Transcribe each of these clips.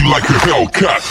like a Hellcat.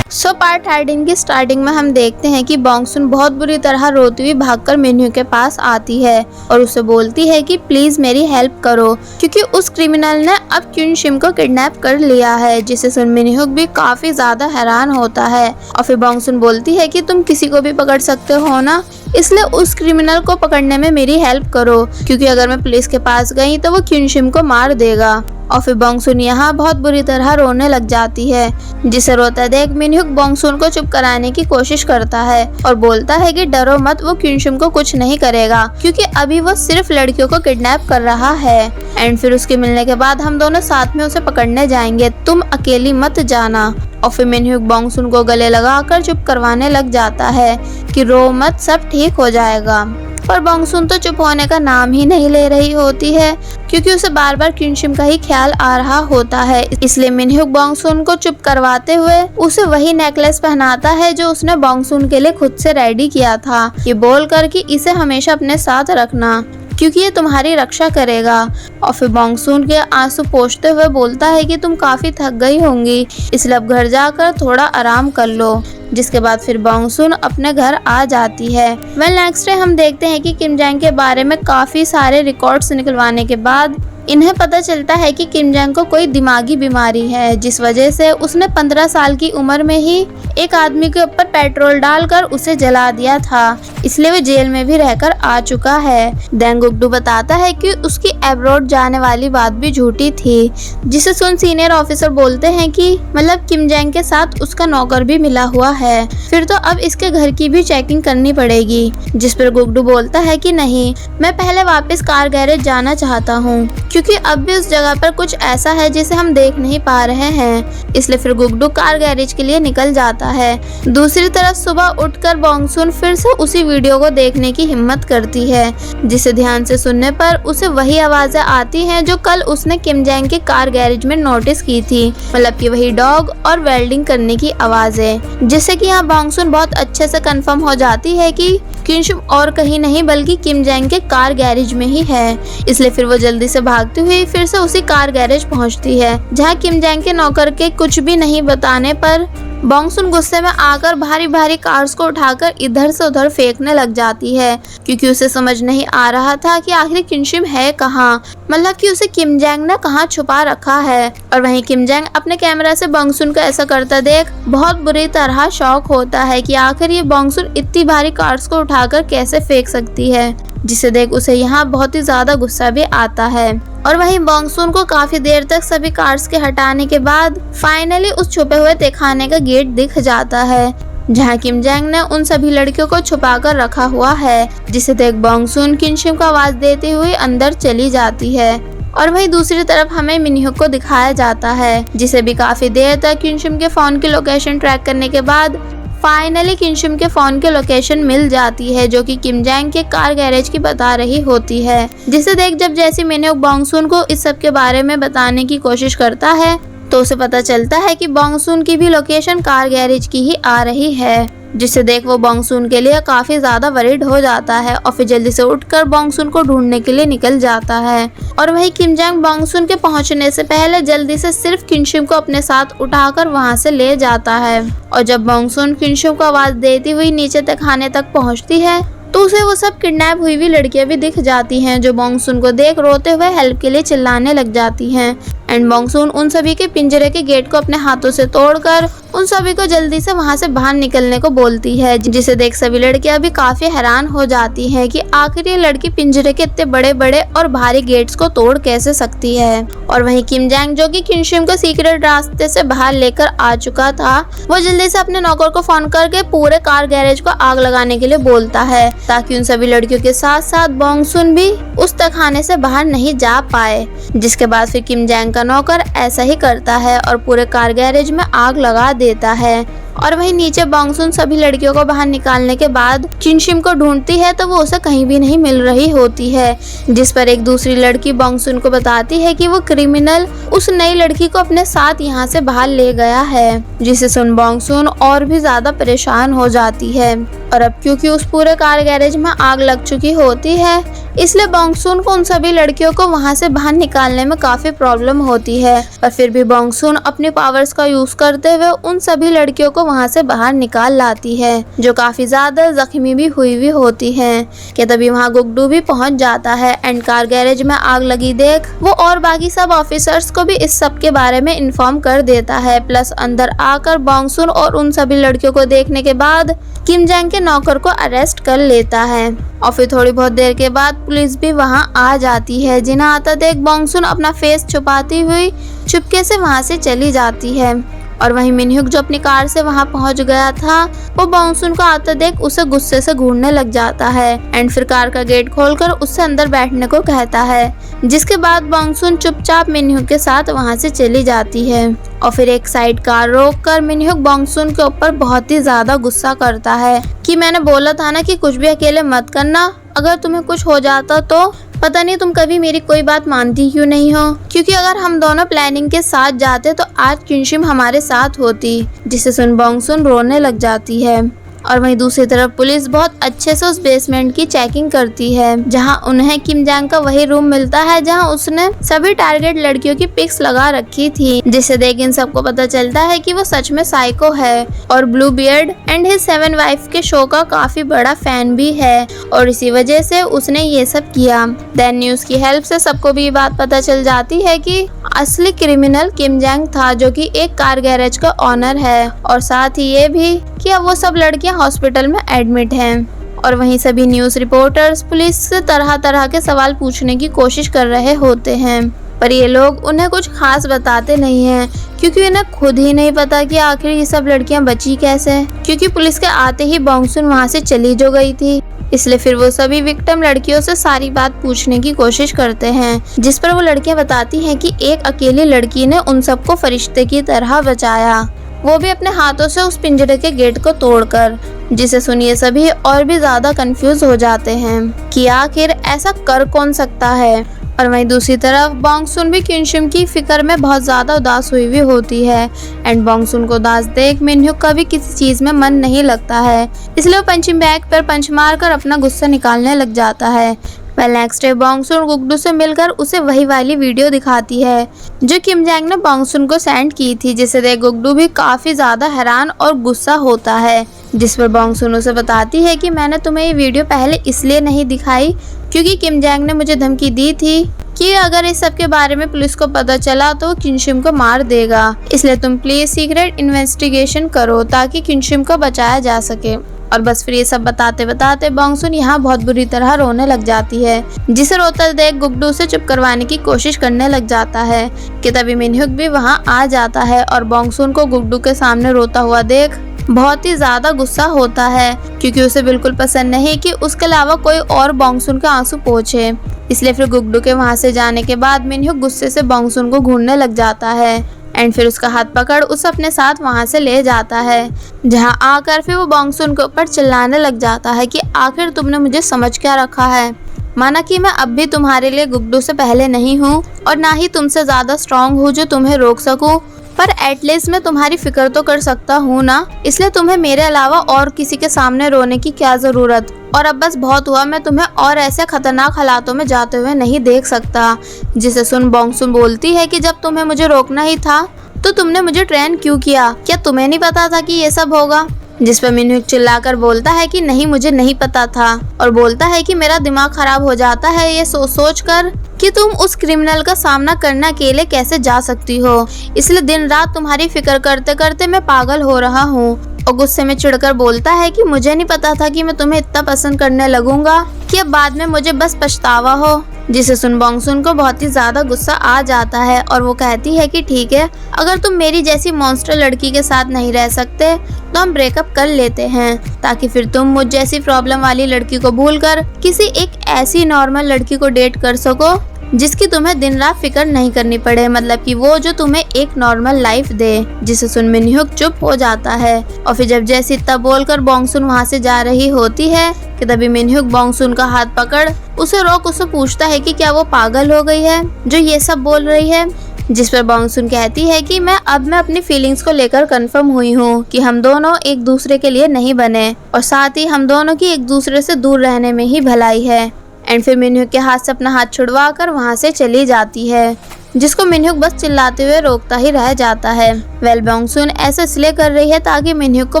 So part 13 की starting में हम देखते हैं कि बॉन्गसुन बहुत बुरी तरह रोती हुई भागकर मिन्ह्यू के पास आती है और उसे बोलती है कि प्लीज मेरी हेल्प करो क्योंकि उस क्रिमिनल ने अब क्यून शिम को किडनैप कर लिया है, जिसे सुन मिन्ह्यू भी काफी ज्यादा हैरान होता है। और फिर बॉन्गसुन बोलती है कि तुम किसी को भी पकड़ सकते हो ना, इसलिए उस क्रिमिनल को पकड़ने में मेरी हेल्प करो क्योंकि अगर मैं पुलिस के पास गई तो वो क्यून शिम को मार देगा। और फिर बॉन्गसुन यहाँ बहुत बुरी तरह रोने लग जाती है, जिसे रोता देख मिन्ह्यू बॉन्गसुन को चुप कराने की कोशिश करता है और बोलता है कि डरो मत, वो क्यून शिम को कुछ नहीं करेगा क्योंकि अभी वो सिर्फ लड़कियों को किडनैप कर रहा है। एंड फिर उसके मिलने के बाद हम दोनों साथ में उसे पकड़ने जाएंगे, तुम अकेली मत जाना। और फिर मिन्ह्यू बॉन्गसुन को गले लगाकर चुप करवाने लग जाता है कि रो मत, सब ठीक हो जाएगा। पर बॉन्गसुन तो चुप होने का नाम ही नहीं ले रही होती है क्योंकि उसे बार बार क्यून शिम का ही ख्याल आ रहा होता है। इसलिए मिन्ह्यू बॉन्गसुन को चुप करवाते हुए उसे वही नेकलेस पहनाता है जो उसने बॉन्गसुन के लिए खुद से रेडी किया था, ये बोलकर कि इसे हमेशा अपने साथ रखना क्योंकि ये तुम्हारी रक्षा करेगा। और फिर बॉन्गसुन के आंसू पोंछते हुए बोलता है कि तुम काफी थक गई होंगी, इसलिए अब घर जाकर थोड़ा आराम कर लो। जिसके बाद फिर बॉन्गसुन अपने घर आ जाती है। नेक्स्ट डे हम देखते हैं कि किम जैंग के बारे में काफी सारे रिकॉर्ड्स निकलवाने के बाद इन्हें पता चलता है कि किम जैंग को कोई दिमागी बीमारी है, जिस वजह से उसने 15 साल की उम्र में ही एक आदमी के ऊपर पेट्रोल डालकर उसे जला दिया था, इसलिए वो जेल में भी रहकर आ चुका है। देन गुक्डू बताता है कि उसकी एब्रॉड जाने वाली बात भी झूठी थी, जिसे सुन सीनियर ऑफिसर बोलते हैं कि मतलब किम जैंग के साथ उसका नौकर भी मिला हुआ है, फिर तो अब इसके घर की भी चेकिंग करनी पड़ेगी। जिस पर गुक्डू बोलता है कि नहीं, मैं पहले वापस कार गैरेज जाना चाहता हूँ क्योंकि अब भी उस जगह पर कुछ ऐसा है जिसे हम देख नहीं पा रहे हैं। इसलिए फिर गुक्डू कार गैरेज के लिए निकल जाता है। दूसरी तरफ सुबह उठकर बॉन्गसुन फिर से उसी वीडियो को देखने की हिम्मत करती है, जिसे ध्यान से सुनने पर उसे वही आवाजें आती हैं जो कल उसने किम जैंग के कार गैरेज में नोटिस की थी, मतलब कि वही डॉग और वेल्डिंग करने की आवाजें, जिससे कि यहाँ बॉन्गसुन बहुत अच्छे से कंफर्म हो जाती है कि क्यून शिम और कहीं नहीं बल्कि किम जैंग के कार गैरेज में ही है। इसलिए फिर वो जल्दी से भागती हुई फिर से उसी कार गैरेज पहुंचती है, जहां किम जैंग के नौकर के कुछ भी नहीं बताने पर बॉन्गसुन गुस्से में आकर भारी भारी कार्स को उठाकर इधर से उधर फेंकने लग जाती है क्योंकि उसे समझ नहीं आ रहा था कि आखिर क्यून शिम है कहाँ, मतलब कि उसे किम जैंग ने कहाँ छुपा रखा है। और वहीं किम जैंग अपने कैमरा से बॉन्गसुन को ऐसा करता देख बहुत बुरी तरह शॉक होता है कि आखिर ये बॉन्गसुन इतनी भारी कार्स को उठाकर कैसे फेंक सकती है, जिसे देख उसे यहाँ बहुत ही ज्यादा गुस्सा भी आता है। और वहीं बॉन्गसुन को काफी देर तक सभी कार्स के हटाने के बाद फाइनली उस छुपे हुए तहखाने का गेट दिख जाता है, जहां किम जैंग ने उन सभी लड़कियों को छुपा कर रखा हुआ है, जिसे देख बॉन्गसुन क्यून शिम को आवाज देते हुए अंदर चली जाती है। और वहीं दूसरी तरफ हमें मिन्ह्यू को दिखाया जाता है, जिसे भी काफी देर तक क्यून शिम के फोन की लोकेशन ट्रैक करने के बाद फाइनली क्यून शिम के फोन की लोकेशन मिल जाती है, जो कि किम जैंग के कार गैरेज की बता रही होती है। जिसे देख जब जैसे मिन्ह्यू बॉन्गसुन को इस सब के बारे में बताने की कोशिश करता है तो उसे पता चलता है कि बॉन्गसुन की भी लोकेशन कार गैरेज की ही आ रही है, जिसे देख वो बॉन्गसुन के लिए काफी ज्यादा वरीड हो जाता है और फिर जल्दी से उठकर बॉन्गसुन को ढूंढने के लिए निकल जाता है। और वही किम जैंग बॉन्गसुन के पहुंचने से पहले जल्दी से सिर्फ क्यून शिम को अपने साथ उठाकर वहां से ले जाता है। और जब बॉन्गसुन क्यून शिम को आवाज देती हुई नीचे तहखाने तक पहुंचती है तो उसे वो सब किडनैप हुई हुई लड़कियां भी दिख जाती हैं, जो बॉन्गसुन को देख रोते हुए हेल्प के लिए चिल्लाने लग जाती हैं। एंड बॉन्गसुन उन सभी के पिंजरे के गेट को अपने हाथों से तोड़कर उन सभी को जल्दी से वहां से बाहर निकलने को बोलती है, जिसे देख सभी लड़कियां भी काफी हैरान हो जाती हैं कि आखिर ये लड़की पिंजरे के इतने बड़े बड़े और भारी गेट्स को तोड़ कैसे सकती है। और वहीं किम जैंग, जो कि क्यून शिम को सीक्रेट रास्ते से बाहर लेकर आ चुका था, वो जल्दी से अपने नौकर को फोन करके पूरे कार गैरेज को आग लगाने के लिए बोलता है, ताकि उन सभी लड़कियों के साथ साथ बॉन्गसुन भी उस तहखाने से बाहर नहीं जा पाए। जिसके बाद फिर किम जैंग का नौकर ऐसा ही करता है और पूरे कार गैरेज में आग लगा देता है। और वहीं नीचे बॉन्गसुन सभी लड़कियों को बाहर निकालने के बाद क्यून शिम को ढूंढती है तो वो उसे कहीं भी नहीं मिल रही होती है, जिस पर एक दूसरी लड़की बॉन्गसुन को बताती है कि वो क्रिमिनल उस नई लड़की को अपने साथ यहाँ से बाहर ले गया है, जिसे सुन बॉन्गसुन और भी ज्यादा परेशान हो जाती है। और अब क्योंकि उस पूरे कार गैरेज में आग लग चुकी होती है, इसलिए बॉन्गसून को उन सभी लड़कियों को वहां से बाहर निकालने में काफी प्रॉब्लम होती है। पर फिर भी बॉन्गसून अपने पावर्स का यूज करते हुए उन सभी लड़कियों को वहां से बाहर निकाल लाती है, जो काफी ज्यादा जख्मी भी हुई होती है। कि तभी वहां गुगडू भी पहुंच जाता है एंड कार गैरेज में आग लगी देख वो और बाकी सब ऑफिसर्स को भी इस सब के बारे में इन्फॉर्म कर देता है। प्लस अंदर आकर बॉन्गसून और उन सभी लड़कियों को देखने के बाद किम जैंग के नौकर को अरेस्ट कर लेता है। और फिर थोड़ी बहुत देर के बाद पुलिस भी वहां आ जाती है, जिन्हें आता देख बॉन्गसून अपना फेस छुपाती हुई चुपके से वहां से चली जाती है। और वहीं मिनह्युक जो अपनी कार से वहां पहुंच गया था, वो बॉन्गसून को आता देख उसे गुस्से से घूरने लग जाता है एंड फिर कार का गेट खोलकर उससे अंदर बैठने को कहता है, जिसके बाद बॉन्गसून चुपचाप मिनह्युक के साथ वहां से चली जाती है। और फिर एक साइड कार रोककर मिनह्युक बॉन्गसून के ऊपर बहुत ही ज्यादा गुस्सा करता है कि मैंने बोला था ना कि कुछ भी अकेले मत करना, अगर तुम्हें कुछ हो जाता तो पता नहीं तुम कभी मेरी कोई बात मानती क्यों नहीं हो, क्योंकि अगर हम दोनों प्लानिंग के साथ जाते तो आज किनशिम हमारे साथ होती। जिसे सुन बॉन्गसून रोने लग जाती है। और वहीं दूसरी तरफ पुलिस बहुत अच्छे से उस बेसमेंट की चेकिंग करती है, जहां उन्हें किम जैंग का वही रूम मिलता है जहां उसने सभी टारगेट लड़कियों की पिक्स लगा रखी थी, जिसे देख इन सबको पता चलता है कि वो सच में साइको है और blue beard and his 7 wife के शो का काफी बड़ा फैन भी है और इसी वजह से उसने ये सब किया। देन न्यूज की हेल्प से सबको भी ये बात पता चल जाती है कि असली क्रिमिनल किम जैंग था, जो कि एक कार गैरेज का ऑनर है, और साथ ही ये भी कि अब वो सब लड़कियां हॉस्पिटल में एडमिट हैं। और वहीं सभी न्यूज रिपोर्टर्स पुलिस से तरह तरह के सवाल पूछने की कोशिश कर रहे होते हैं, पर ये लोग उन्हें कुछ खास बताते नहीं हैं, क्योंकि उन्हें खुद ही नहीं पता कि आखिर ये सब लड़कियां बची कैसे, क्योंकि पुलिस के आते ही बॉन्गसून वहां से चली जो गई थी। इसलिए फिर वो सभी विक्टिम लड़कियों से सारी बात पूछने की कोशिश करते हैं, जिस पर वो लड़कियां बताती हैं कि एक अकेली लड़की ने उन सबको फरिश्ते की तरह बचाया, वो भी अपने हाथों से उस पिंजरे के गेट को तोड़कर। जिसे सुनिए सभी और भी ज्यादा कंफ्यूज हो जाते हैं कि आखिर ऐसा कर कौन सकता है। और वहीं दूसरी तरफ बॉन्गसून भी किनशिम की फिक्र में बहुत ज्यादा उदास हुई हुई है एंड बॉन्गसून को उदास देख मिनह्युक का भी किसी चीज में मन नहीं लगता है, इसलिए वो पंचिंग बैग पर पंच मारकर अपना गुस्सा निकालने लग जाता है। नेक्स्ट डे बॉन्गसून गुगडू से मिलकर उसे वही वाली वीडियो दिखाती है जो किम जैंग ने बॉन्गसून को सेंड की थी, जिसे देख गुगडू भी काफी ज्यादा हैरान और गुस्सा होता है, जिस पर बॉन्गसून उसे बताती है कि मैंने तुम्हें ये वीडियो पहले इसलिए नहीं दिखाई क्योंकि किम जैंग ने मुझे धमकी दी थी कि अगर इस सब के बारे में पुलिस को पता चला तो किनशिम को मार देगा, इसलिए तुम प्लीज सीक्रेट इन्वेस्टिगेशन करो ताकि किनशिम को बचाया जा सके। और बस फिर ये सब बताते बताते बॉन्गसून यहाँ बहुत बुरी तरह रोने लग जाती है, जिसे रोता देख गुगडू से चुप करवाने की कोशिश करने लग जाता है कि तभी मिनह्युक भी वहाँ आ जाता है और बॉन्गसून को गुगडू के सामने रोता हुआ देख बहुत ही ज्यादा गुस्सा होता है, क्योंकि उसे बिल्कुल पसंद नहीं कि उसके अलावा कोई और बॉन्गसून के आंसू पोंछे। इसलिए फिर गुगडू के वहाँ से जाने के बाद मिनह्युक गुस्से से बॉन्गसून को घूरने लग जाता है एंड फिर उसका हाथ पकड़ उसे अपने साथ वहां से ले जाता है, जहां आकर फिर वो बॉन्गसून के ऊपर चिल्लाने लग जाता है कि आखिर तुमने मुझे समझ क्या रखा है, माना कि मैं अब भी तुम्हारे लिए गुगडू से पहले नहीं हूँ और ना ही तुमसे ज्यादा स्ट्रांग हूँ जो तुम्हें रोक सकूं, पर एटलीस्ट मैं तुम्हारी फिक्र तो कर सकता हूँ ना, इसलिए तुम्हें मेरे अलावा और किसी के सामने रोने की क्या जरूरत, और अब बस बहुत हुआ, मैं तुम्हें और ऐसे खतरनाक हालातों में जाते हुए नहीं देख सकता। जिसे सुन बॉन्गसून बोलती है कि जब तुम्हें मुझे रोकना ही था तो तुमने मुझे ट्रेन क्यों किया, क्या तुम्हें नहीं पता था कि ये सब होगा। जिस पर मिनह्युक चिल्लाकर बोलता है कि नहीं मुझे नहीं पता था, और बोलता है कि मेरा दिमाग खराब हो जाता है ये सोच कर कि तुम उस क्रिमिनल का सामना करने अकेले कैसे जा सकती हो, इसलिए दिन रात तुम्हारी फिक्र करते करते मैं पागल हो रहा हूँ। और गुस्से में चिढ़कर बोलता है कि मुझे नहीं पता था कि मैं तुम्हें इतना पसंद करने लगूंगा कि अब बाद में मुझे बस पछतावा हो। जिसे सुन बॉन्गसून को बहुत ही ज्यादा गुस्सा आ जाता है और वो कहती है कि ठीक है, अगर तुम मेरी जैसी मॉन्स्टर लड़की के साथ नहीं रह सकते तो हम ब्रेकअप कर लेते हैं, ताकि फिर तुम मुझ जैसी प्रॉब्लम वाली लड़की को भूलकर किसी एक ऐसी नॉर्मल लड़की को डेट कर सको जिसकी तुम्हें दिन रात फिक्र नहीं करनी पड़े, मतलब कि वो जो तुम्हें एक नॉर्मल लाइफ दे। जिसे सुन मिनह्युक चुप हो जाता है और फिर जब जैसे इतना बोलकर बॉन्गसून वहाँ से जा रही होती है कि तभी मिनह्युक बॉन्गसून का हाथ पकड़ उसे रोक उसे पूछता है कि क्या वो पागल हो गई है जो ये सब बोल रही है। जिस पर बॉन्गसुन कहती है कि मैं अपनी फीलिंग्स को लेकर कंफर्म हुई हूँ कि हम दोनों एक दूसरे के लिए नहीं बने और साथ ही हम दोनों की एक दूसरे से दूर रहने में ही भलाई है। एंड फिर मिनह्यूक के हाथ से अपना हाथ छुड़वा कर वहाँ से चली जाती है, जिसको मिनह्यूक बस चिल्लाते हुए रोकता ही रह जाता है। बॉन्गसुन ऐसा इसलिए कर रही है ताकि मिनह्यूक को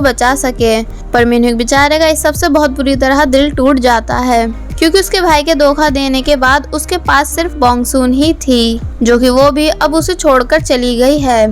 बचा सके, पर मिनह्यूक बेचारे का इस सबसे बहुत बुरी तरह दिल टूट जाता है, क्योंकि उसके भाई के धोखा देने के बाद उसके पास सिर्फ बॉन्गसुन ही थी, जो कि वो भी अब उसे छोड़कर चली गई है।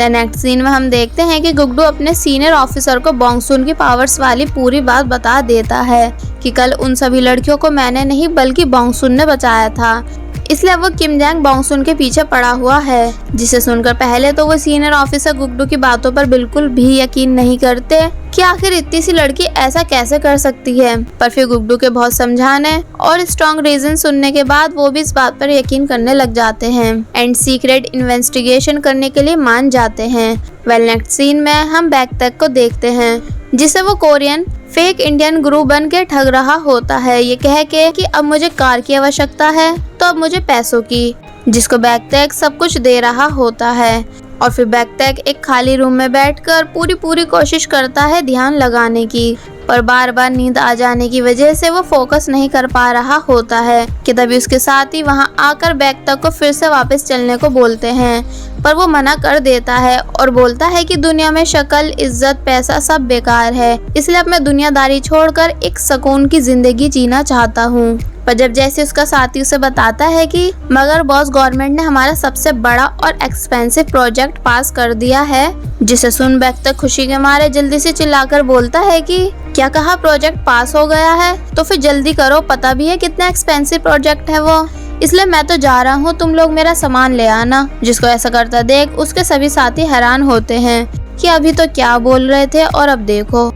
नेक्स्ट सीन में हम देखते हैं कि गुगडू अपने सीनियर ऑफिसर को बॉन्गसुन की पावर्स वाली पूरी बात बता देता है कि कल उन सभी लड़कियों को मैंने नहीं बल्कि बॉन्गसुन ने बचाया था, इसलिए वो किम जैंग बॉन्गसुन के पीछे पड़ा हुआ है। जिसे सुनकर पहले तो वो सीनियर ऑफिसर गुगडू की बातों पर बिल्कुल भी यकीन नहीं करते कि आखिर इतनी सी लड़की ऐसा कैसे कर सकती है, पर फिर गुगडू के बहुत समझाने और स्ट्रॉन्ग रीजन सुनने के बाद वो भी इस बात पर यकीन करने लग जाते हैं एंड सीक्रेट इन्वेस्टिगेशन करने के लिए मान जाते हैं। नेक्स्ट सीन में हम बैकपैक को देखते हैं, जिसे वो कोरियन फेक इंडियन गुरु बन के ठग रहा होता है, ये कह के कि अब मुझे कार की आवश्यकता है तो अब मुझे पैसों की, जिसको बैकपैक सब कुछ दे रहा होता है। और फिर बैकपैक एक खाली रूम में बैठकर पूरी कोशिश करता है ध्यान लगाने की, पर बार बार नींद आ जाने की वजह से वो फोकस नहीं कर पा रहा होता है कि तभी उसके साथ ही वहाँ आकर बैकपैक को फिर से वापस चलने को बोलते हैं, पर वो मना कर देता है और बोलता है कि दुनिया में शक्ल, इज्जत, पैसा सब बेकार है, इसलिए अब मैं दुनियादारी छोड़कर एक सुकून की जिंदगी जीना चाहता हूँ। पर जब जैसे उसका साथी उसे बताता है कि मगर बॉस गवर्नमेंट ने हमारा सबसे बड़ा और एक्सपेंसिव प्रोजेक्ट पास कर दिया है, जिसे सुन बैकपैक खुशी के मारे जल्दी से चिल्लाकर बोलता है कि क्या कहा, प्रोजेक्ट पास हो गया है? तो फिर जल्दी करो, पता भी है कितना एक्सपेंसिव प्रोजेक्ट है वो, इसलिए मैं तो जा रहा हूँ, तुम लोग मेरा सामान ले आना। जिसको ऐसा करता देख उसके सभी साथी हैरान होते हैं कि अभी तो क्या बोल रहे थे और अब देखो।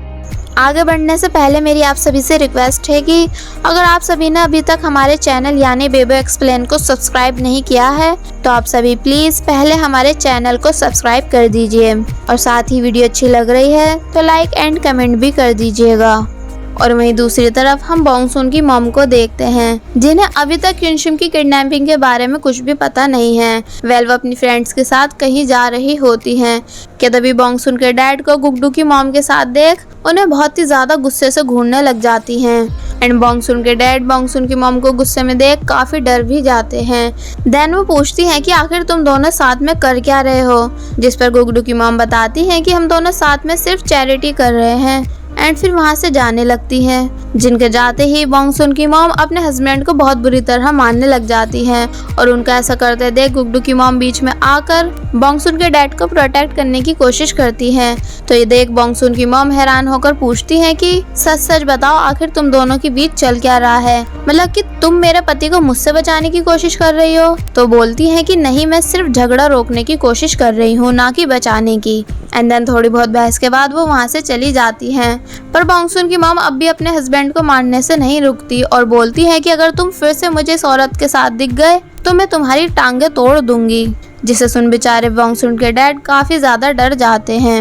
आगे बढ़ने से पहले मेरी आप सभी से रिक्वेस्ट है कि अगर आप सभी ने अभी तक हमारे चैनल यानी बेबो एक्सप्लेन को सब्सक्राइब नहीं किया है तो आप सभी प्लीज़ पहले हमारे चैनल को सब्सक्राइब कर दीजिए और साथ ही वीडियो अच्छी लग रही है तो लाइक एंड कमेंट भी कर दीजिएगा। और वहीं दूसरी तरफ हम बॉन्गसुन की मॉम को देखते हैं, जिन्हें अभी तक क्युनशिम की किडनैपिंग के बारे में कुछ भी पता नहीं है। वो अपनी फ्रेंड्स के साथ कहीं जा रही होती हैं कि तभी बॉन्गसुन के डैड को गुगडू की मॉम के साथ देख उन्हें बहुत ही ज्यादा गुस्से से घूरने लग जाती हैं एंड बॉन्गसुन के डैड बॉन्गसुन की मॉम को गुस्से में देख काफी डर भी जाते हैं। देन वो पूछती हैं कि आखिर तुम दोनों साथ में कर क्या रहे हो, जिस पर गुगडू की मॉम बताती हैं कि हम दोनों साथ में सिर्फ चैरिटी कर रहे हैं एंड फिर वहाँ से जाने लगती है। जिनके जाते ही बॉन्गसुन की मॉम अपने हस्बैंड को बहुत बुरी तरह मारने लग जाती है और उनका ऐसा करते देख गुगडू की मॉम बीच में आकर बॉन्गसुन के डैड को प्रोटेक्ट करने की कोशिश करती है। तो ये देख बॉन्गसुन की मॉम हैरान होकर पूछती है कि सच सच बताओ आखिर तुम दोनों के बीच चल क्या रहा है, मतलब कि तुम मेरे पति को मुझसे बचाने की कोशिश कर रही हो? तो बोलती है कि नहीं, मैं सिर्फ झगड़ा रोकने की कोशिश कर रही हूँ, ना कि बचाने की। एंड देन थोड़ी बहुत बहस के बाद वो वहाँ से चली जाती हैं। पर बॉन्गसुन की मॉम अब भी अपने हस्बैंड को मारने से नहीं रुकती और बोलती है कि अगर तुम फिर से मुझे इस औरत के साथ दिख गए तो मैं तुम्हारी टांगे तोड़ दूंगी। जिसे सुन बेचारे बॉन्गसुन के डैड काफी ज्यादा डर जाते हैं।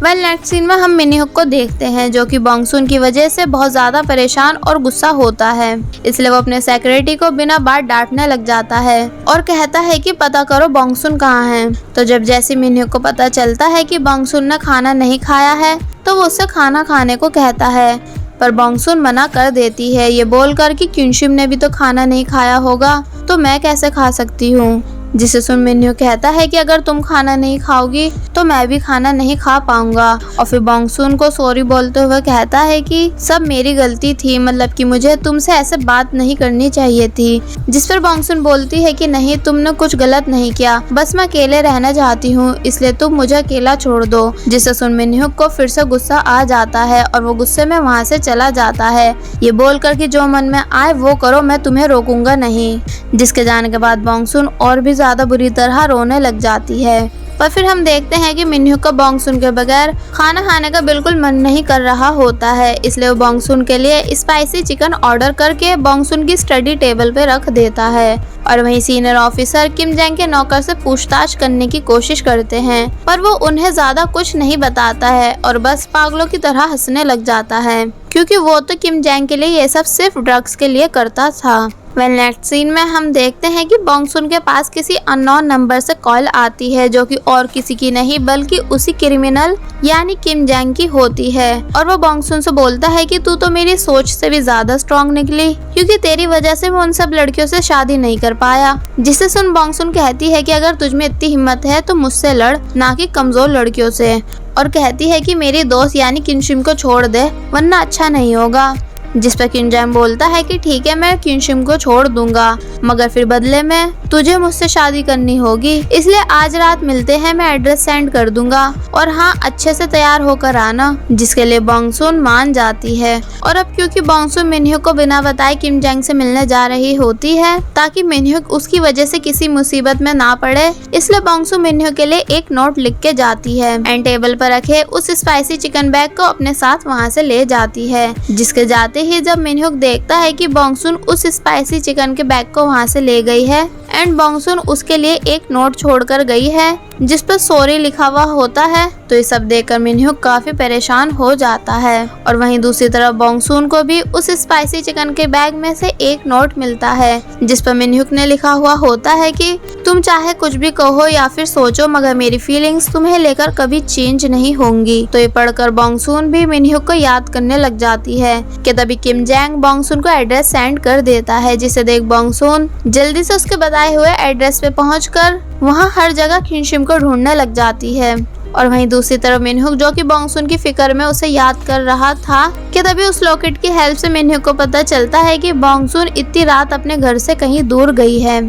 नेक्स्ट सीन में हम मिनह्यूक को देखते हैं, जो कि बॉन्गसुन की वजह से बहुत ज्यादा परेशान और गुस्सा होता है, इसलिए वो अपने सेक्रेटरी को बिना बात डांटने लग जाता है और कहता है कि पता करो बॉन्गसुन कहाँ है। तो जब जैसे मिनह्यूक को पता चलता है कि बॉन्गसुन ने खाना नहीं खाया है तो वो उससे खाना खाने को कहता है, पर बॉन्गसुन मना कर देती है, ये बोलकर कि क्युनशिम ने भी तो खाना नहीं खाया होगा तो मैं कैसे खा सकती हूँ। जिसे सुन मिनह्यूक कहता है कि अगर तुम खाना नहीं खाओगी तो मैं भी खाना नहीं खा पाऊंगा और फिर बॉन्गसुन को सॉरी बोलते हुए कहता है कि सब मेरी गलती थी, मतलब कि मुझे तुमसे ऐसे बात नहीं करनी चाहिए थी। जिस पर बॉन्गसुन बोलती है कि नहीं, तुमने कुछ गलत नहीं किया, बस मैं अकेले रहना चाहती हूँ, इसलिए तुम मुझे अकेला छोड़ दो। जिसे सुन मिनह्यूक को फिर से गुस्सा आ जाता है और वो गुस्से में वहाँ से चला जाता है, ये बोलकर कि जो मन में आए वो करो, मैं तुम्हें रोकूंगा नहीं। जिसके जाने के बाद बॉन्गसुन और भी ज्यादा बुरी तरह रोने लग जाती है। पर फिर हम देखते हैं कि मिनह्यूक का बॉन्गसुन के बगैर खाना खाने का बिल्कुल मन नहीं कर रहा होता है, इसलिए वो बॉन्गसुन के लिए स्पाइसी चिकन ऑर्डर करके बॉन्गसुन की स्टडी टेबल पे रख देता है। और वहीं सीनियर ऑफिसर किम जैंग के नौकर से पूछताछ करने की कोशिश करते हैं, पर वो उन्हें ज्यादा कुछ नहीं बताता है और बस पागलों की तरह हंसने लग जाता है, क्योंकि वो तो किम जैंग के लिए ये सब सिर्फ ड्रग्स के लिए करता था। वेल नेक्स्ट सीन में हम देखते हैं कि बॉन्गसुन के पास किसी अननोन नंबर से कॉल आती है जो कि और किसी की नहीं बल्कि उसी क्रिमिनल यानी किम जैंग की होती है। और वो बॉन्गसुन से बोलता है कि तू तो मेरी सोच से भी ज्यादा स्ट्रॉन्ग निकली, क्योंकि तेरी वजह से मैं उन सब लड़कियों से शादी नहीं कर पाया। जिसे सुन बॉन्गसुन कहती है कि अगर तुझ में इतनी हिम्मत है तो मुझसे लड़, ना कि कमजोर लड़कियों से। और कहती है कि मेरी दोस्त यानी किनशिम को छोड़ दे वरना अच्छा नहीं होगा। जिस पर किम जैंग बोलता है कि ठीक है मैं किनशिम को छोड़ दूंगा, मगर फिर बदले में तुझे मुझसे शादी करनी होगी, इसलिए आज रात मिलते हैं, मैं एड्रेस सेंड कर दूंगा और हाँ अच्छे से तैयार होकर आना। जिसके लिए बॉन्गसुन मान जाती है। और अब क्योंकि बॉन्गसुन मिनह्युक को बिना बताए किम जैंग से मिलने जा रही होती है ताकि मिनह्युक उसकी वजह से किसी मुसीबत में ना पड़े, इसलिए बॉन्गसुन मिनह्युक के लिए एक नोट लिख के जाती है एंड टेबल पर रखे उस स्पाइसी चिकन बैग को अपने साथ वहाँ से ले जाती है। जिसके जाते ही जब मिनह्युक देखता है कि बॉन्गसुन उस स्पाइसी चिकन के बैग को वहाँ से ले गई है एंड बॉन्गसुन उसके लिए एक नोट छोड़कर गई है जिस पर सॉरी लिखा हुआ होता है, तो ये सब देखकर मिनह्युक काफी परेशान हो जाता है। और वहीं दूसरी तरफ बॉन्गसुन को भी उस स्पाइसी चिकन के बैग में से एक नोट मिलता है जिस पर मिनह्युक ने लिखा हुआ होता है कि तुम चाहे कुछ भी कहो या फिर सोचो, मगर मेरी फीलिंग्स तुम्हें लेकर कभी चेंज नहीं होंगी। तो ये पढ़कर बॉन्गसुन भी मिनह्युक को याद करने लग जाती है कि तभी किम जैंग बॉन्गसुन को एड्रेस सेंड कर देता है, जिसे देख बॉन्गसुन जल्दी से उसके बताए हुए एड्रेस पे पहुंचकर वहाँ हर जगह किनशिम को ढूंढने लग जाती है। और वहीं दूसरी तरफ मिनह्युक जो कि बॉन्गसुन की फिक्र में उसे याद कर रहा था कि तभी उस लॉकेट की हेल्प से मिनह्युक को पता चलता है कि बॉन्गसुन इतनी रात अपने घर से कहीं दूर गई है,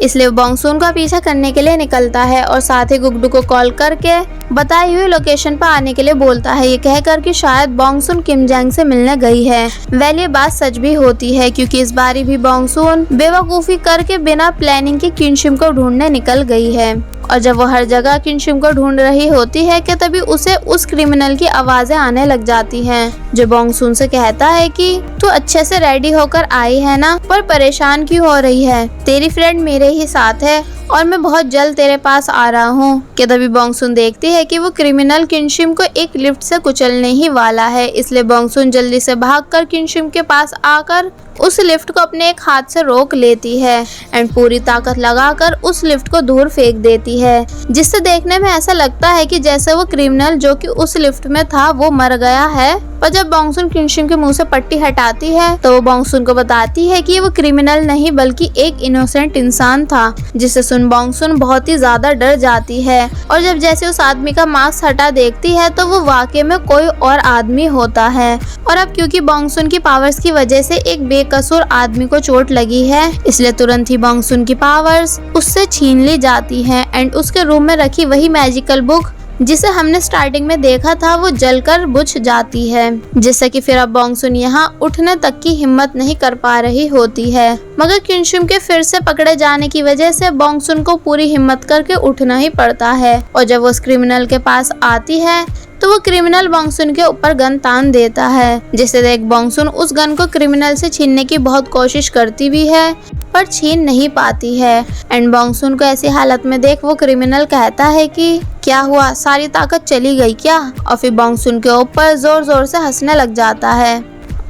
इसलिए बॉन्गसुन का पीछा करने के लिए निकलता है और साथ ही गुगडू को कॉल करके बताई हुई लोकेशन पर आने के लिए बोलता है, ये कहकर कि शायद बॉन्गसुन किम जैंग से मिलने गई है। वेल ये बात सच भी होती है क्योंकि इस बारी भी बॉन्गसुन बेवकूफी करके बिना प्लानिंग के किनशिम को ढूंढने निकल गई है। और जब वो हर जगह किनशिम को ढूंढ रही होती है कि तभी उसे उस क्रिमिनल की आवाजें आने लग जाती हैं, जो बॉन्गसुन से कहता है कि तू अच्छे से रेडी होकर आई है ना, पर परेशान क्यों हो रही है, तेरी फ्रेंड मेरे ही साथ है और मैं बहुत जल्द तेरे पास आ रहा हूँ। कि तभी बॉन्गसुन देखती है कि वो क्रिमिनल किनशिम को एक लिफ्ट से कुचलने ही वाला है, इसलिए बॉन्गसुन जल्दी से भागकर किनशिम के पास आकर उस लिफ्ट को अपने एक हाथ से रोक लेती है एंड पूरी ताकत लगाकर उस लिफ्ट को दूर फेंक देती है, जिससे देखने में ऐसा लगता है कि जैसे वो क्रिमिनल जो कि उस लिफ्ट में था वो मर गया है। पर जब बॉन्गसुन किनशिम के मुंह से पट्टी हटाती है तो वो बॉन्गसुन को बताती है कि वो क्रिमिनल नहीं बल्कि एक इनोसेंट इंसान था, जिसे सुन बॉन्गसुन बहुत ही ज्यादा डर जाती है। और जब जैसे उस आदमी का मास्क हटा देखती है तो वो वाकई में कोई और आदमी होता है। और अब क्योंकि बॉन्गसुन की पावर्स की वजह से एक बेकसूर आदमी को चोट लगी है, इसलिए तुरंत ही बॉन्गसुन की पावर्स उससे छीन ली जाती है एंड उसके रूम में रखी वही मैजिकल बुक जिसे हमने स्टार्टिंग में देखा था वो जलकर बुझ जाती है, जिससे कि फिर अब बॉन्गसुन यहाँ उठने तक की हिम्मत नहीं कर पा रही होती है। मगर किनशिम के फिर से पकड़े जाने की वजह से बॉन्गसुन को पूरी हिम्मत करके उठना ही पड़ता है। और जब वो उस क्रिमिनल के पास आती है तो वो क्रिमिनल बॉन्गसुन के ऊपर गन तान देता है, जिसे देख बॉन्गसुन उस गन को क्रिमिनल से छीनने की बहुत कोशिश करती भी है पर छीन नहीं पाती है। एंड बॉन्गसुन को ऐसी हालत में देख वो क्रिमिनल कहता है कि क्या हुआ, सारी ताकत चली गई क्या? और फिर बॉन्गसुन के ऊपर जोर जोर से हंसने लग जाता है।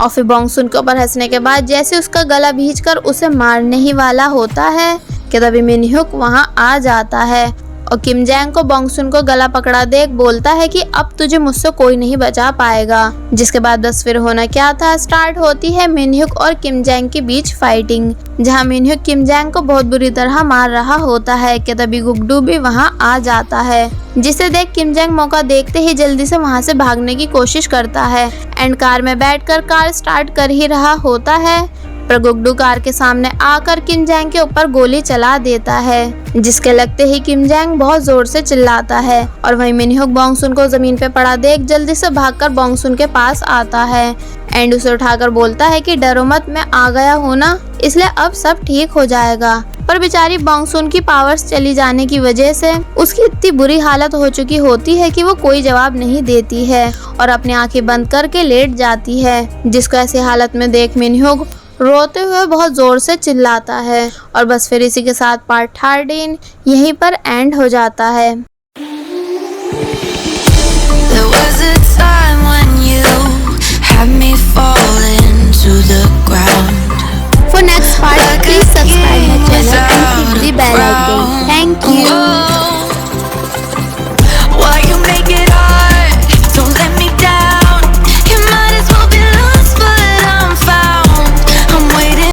और फिर बॉन्गसुन के ऊपर हंसने के बाद जैसे उसका गला भींचकर उसे मारने ही वाला होता है कि तभी मिनह्युक वहाँ आ जाता है और किम जैंग को बॉन्गसुन को गला पकड़ा देख बोलता है कि अब तुझे मुझसे कोई नहीं बचा पाएगा। जिसके बाद बस फिर होना क्या था, स्टार्ट होती है मिनह्युक और किम जैंग के बीच फाइटिंग, जहां मिनह्युक किम जैंग को बहुत बुरी तरह मार रहा होता है कि तभी गुगडू भी वहां आ जाता है, जिसे देख किम जैंग मौका देखते ही जल्दी से वहां से भागने की कोशिश करता है एंड कार में बैठकर कार स्टार्ट कर ही रहा होता है पर गुगडू कार के सामने आकर किम जैंग के ऊपर गोली चला देता है, जिसके लगते ही किम जैंग बहुत जोर से चिल्लाता है। और वहीं मिनह्युक बॉन्गसुन को जमीन पे पड़ा देख जल्दी से भागकर बॉन्गसुन के पास आता है एंड उसे उठाकर बोलता है कि डरो मत, मैं आ गया हूँ ना, इसलिए अब सब ठीक हो जाएगा। पर बेचारी बॉन्गसुन की पावर्स चली जाने की वजह से उसकी इतनी बुरी हालत हो चुकी होती है कि वो कोई जवाब नहीं देती है और अपनी आंखें बंद करके लेट जाती है, जिसको ऐसी हालत में देख मिनह्युक रोते हुए बहुत जोर से चिल्लाता है। और बस फिर इसी के साथ पार्ट 13 यहीं पर एंड हो जाता है।